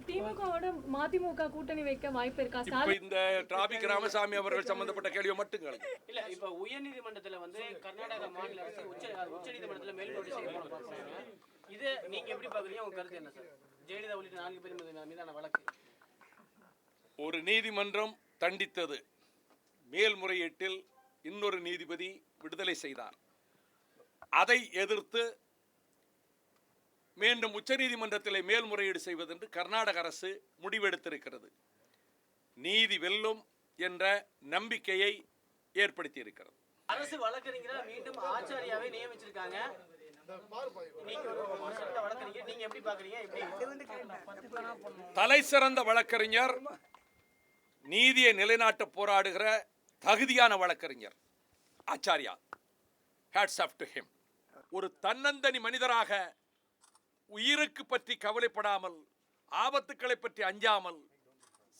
திமுகவோட மதிமுக கூட்டணி வைக்க வாய்ப்பு இருக்கா? இப்ப இந்த டிராபிக் ராமசாமி அவர்கள் சம்பந்தப்பட்ட கேள்வியை மட்டும் இல்ல இப்ப உயர்நீதிமன்றத்துல வந்து கர்நாடக மாநில அரசு உச்சநீதிமன்றத்துல மேல்முறையீடு செய்ய போறாங்க. இது நீங்க எப்படி பாக்குறீங்க? உங்க கருத்து என்ன சார்? ஜெயலலிதா உள்ளிட்ட 4 பேர் மீதான வழக்கு ஒரு நீதிமன்றம் தண்டித்தது. மேல்முறையீட்டில் இன்னொரு நீதிபதி விடுதலை செய்தார். அதை எதிர்த்து மீண்டும் உச்சநீதிமன்றத்தில் மேல்முறையீடு செய்வதென்று கர்நாடக அரசு முடிவெடுத்திருக்கிறது. நீதி வெல்லும் என்ற நம்பிக்கையை ஏற்படுத்தி இருக்கிறது. அரசு வழக்கறிஞரை மீண்டும் ஆச்சாரியாவை நியமிச்சிருக்காங்க. தலை சிறந்த வழக்கறிஞர், நீதியை நிலைநாட்ட போராடுகிற தகுதியான வழக்கறிஞர் Acharya. Hats off to him. ஒரு தன்னந்தனி மனிதராக உயிருக்கு பற்றி கவலைப்படாமல், ஆபத்துக்களை பற்றி அஞ்சாமல்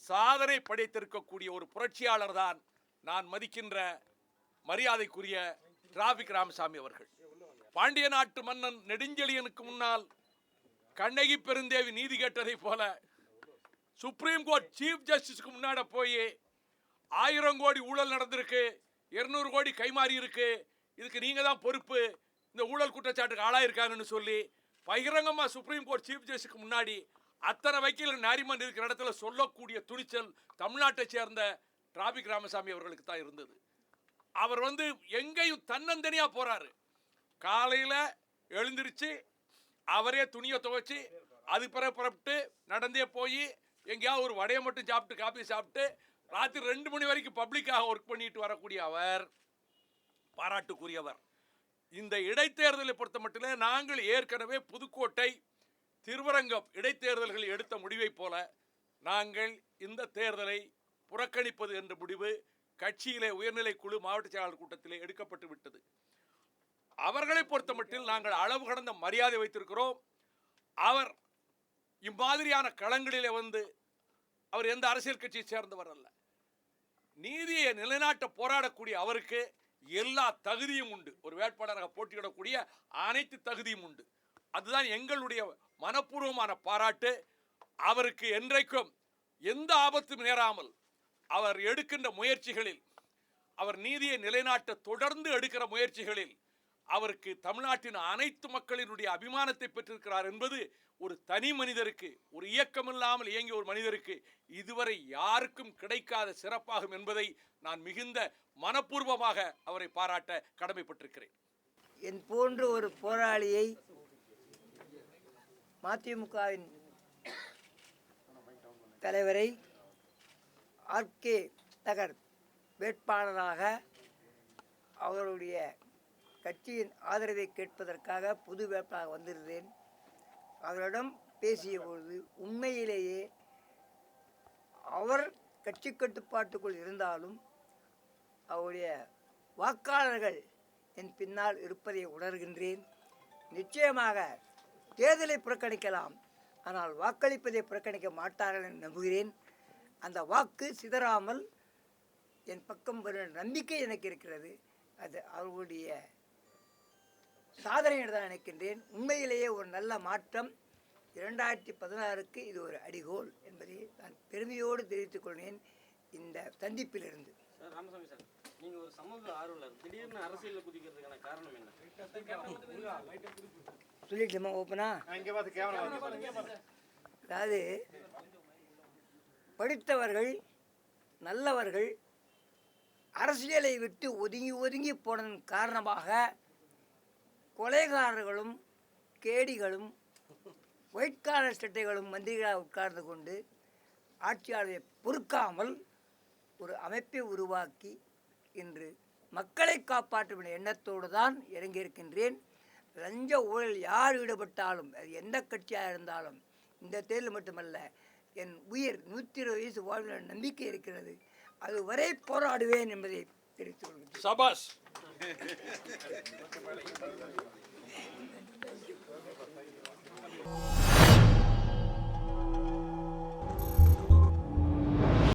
சாதனை படைத்திருக்கக்கூடிய ஒரு புரட்சியாளர் தான் நான் மதிக்கின்ற மரியாதைக்குரிய டிராபிக் ராமசாமி அவர்கள். பாண்டிய நாட்டு மன்னன் நெடுஞ்செழியனுக்கு முன்னால் கண்ணகி பெருந்தேவி நீதி கேட்டதை போல சுப்ரீம் கோர்ட் சீஃப் ஜஸ்டிஸ்க்கு முன்னாடி போய் 1000 கோடி ஊழல் நடந்திருக்கு, 200 கோடி கைமாறி இருக்கு, இதுக்கு நீங்க தான் பொறுப்பு, இந்த ஊழல் குற்றச்சாட்டுக்கு ஆளாயிருக்காங்கன்னு சொல்லி பகிரங்கமா சுப்ரீம் கோர்ட் சீஃப் ஜஸ்டிஸ்க்கு முன்னாடி அத்தனை வக்கீல் நாரிமன் இருக்கிற இடத்துல சொல்லக்கூடிய துணிச்சல் தமிழ்நாட்டை சேர்ந்த டிராபிக் ராமசாமி அவர்களுக்கு தான் இருந்தது. அவர் எங்கேயும் தன்னந்தனியா போறாரு. காலையில எழுந்திருச்சு அவரே துணியை துவைச்சு அது பிறகு புறப்பட்டு நடந்தே போய் எங்கேயாவது ஒரு வடையை மட்டும் சாப்பிட்டு காப்பி சாப்பிட்டு ராத்திரி 2 மணி வரைக்கும் பப்ளிக்காக ஒர்க் பண்ணிட்டு வரக்கூடிய அவர் பாராட்டுக்குரியவர். இந்த இடைத்தேர்தலை பொறுத்த மட்டும் நாங்கள் ஏற்கனவே புதுக்கோட்டை, திருவரங்கம் இடைத்தேர்தல்கள் எடுத்த முடிவை போல நாங்கள் இந்த தேர்தலை புறக்கணிப்பது என்ற முடிவு கட்சியிலே உயர்நிலை குழு மாவட்ட செயலாளர் கூட்டத்திலே எடுக்கப்பட்டு விட்டது. அவர்களை பொறுத்த மட்டில் நாங்கள் அளவு கடந்த மரியாதை வைத்திருக்கிறோம். அவர் இம்மாதிரியான களங்களிலே அவர் எந்த அரசியல் கட்சியை சேர்ந்தவர் அல்ல. நீதியை நிலைநாட்ட போராடக்கூடிய அவருக்கு எல்லா தகுதியும் உண்டு. ஒரு வேட்பாளராக போட்டியிடக்கூடிய அனைத்து தகுதியும் உண்டு. அதுதான் எங்களுடைய மனப்பூர்வமான பாராட்டு. அவருக்கு என்றைக்கும் எந்த ஆபத்தும் நேராமல் அவர் எடுக்கின்ற முயற்சிகளில், அவர் நீதியை நிலைநாட்ட தொடர்ந்து எடுக்கிற முயற்சிகளில் அவருக்கு தமிழ்நாட்டின் அனைத்து மக்களினுடைய அபிமானத்தை பெற்றிருக்கிறார் என்பது ஒரு தனி மனிதருக்கு, ஒரு இயக்கமில்லாமல் இயங்கிய ஒரு மனிதருக்கு இதுவரை யாருக்கும் கிடைக்காத சிறப்பாகும் என்பதை நான் மிகுந்த மனப்பூர்வமாக அவரை பாராட்ட கடமைப்பட்டிருக்கிறேன். என் போன்ற ஒரு போராளியை மதிமுகவின் தலைவரை ஆர்கே நகர் வேட்பாளராக அவருடைய கட்சியின் ஆதரவை கேட்பதற்காக புது வேட்பாளராக வந்திருந்தேன். அவரிடம் பேசிய பொழுது உண்மையிலேயே அவர் கட்சி கட்டுப்பாட்டுக்குள் இருந்தாலும் அவருடைய வாக்காளர்கள் என் பின்னால் இருப்பதை உணர்கின்றேன். நிச்சயமாக தேர்தலை புறக்கணிக்கலாம், ஆனால் வாக்களிப்பதை புறக்கணிக்க மாட்டார்கள் என்று நம்புகிறேன். அந்த வாக்கு சிதறாமல் என் பக்கம் வரும் நம்பிக்கை எனக்கு இருக்கிறது. அது அவர்களுடைய சாதனை என்று தான் நினைக்கின்றேன். உண்மையிலேயே ஒரு நல்ல மாற்றம். 2016க்கு இது ஒரு அடிகோல் என்பதை நான் பெருமையோடு தெரிவித்துக் கொள்கிறேன் இந்த சந்திப்பிலிருந்து. ராமசாமி சார், நீங்க ஒரு சமூக ஆர்வலர், திடீர்னு அரசியலில் குதிக்கிறதுக்கான காரணம் என்ன? சொல்லிட்டுமா ஓப்பனா? அதாவது படித்தவர்கள், நல்லவர்கள் அரசியலை விட்டு ஒதுங்கி ஒதுங்கி போனதன் காரணமாக கொலைகாரர்களும் கேடிகளும் ஒயிட் காலர் சட்டைகளும் மந்திரிகளாக உட்கார்ந்து கொண்டு ஆட்சியாளரை பொறுக்காமல் ஒரு அமைப்பை உருவாக்கி இன்று மக்களை காப்பாற்றும் எண்ணத்தோடு தான் இறங்கியிருக்கின்றேன். லஞ்ச ஊழல் யார் ஈடுபட்டாலும், அது எந்த கட்சியாக இருந்தாலும், இந்த தேர்தல் மட்டுமல்ல, என் உயிர் 120 வயசு வாழ்கிற நம்பிக்கை இருக்கிறது. அதுவரை போராடுவேன் என்பதை தெரிவித்துக் கொள்கிறேன். சபாஷ்.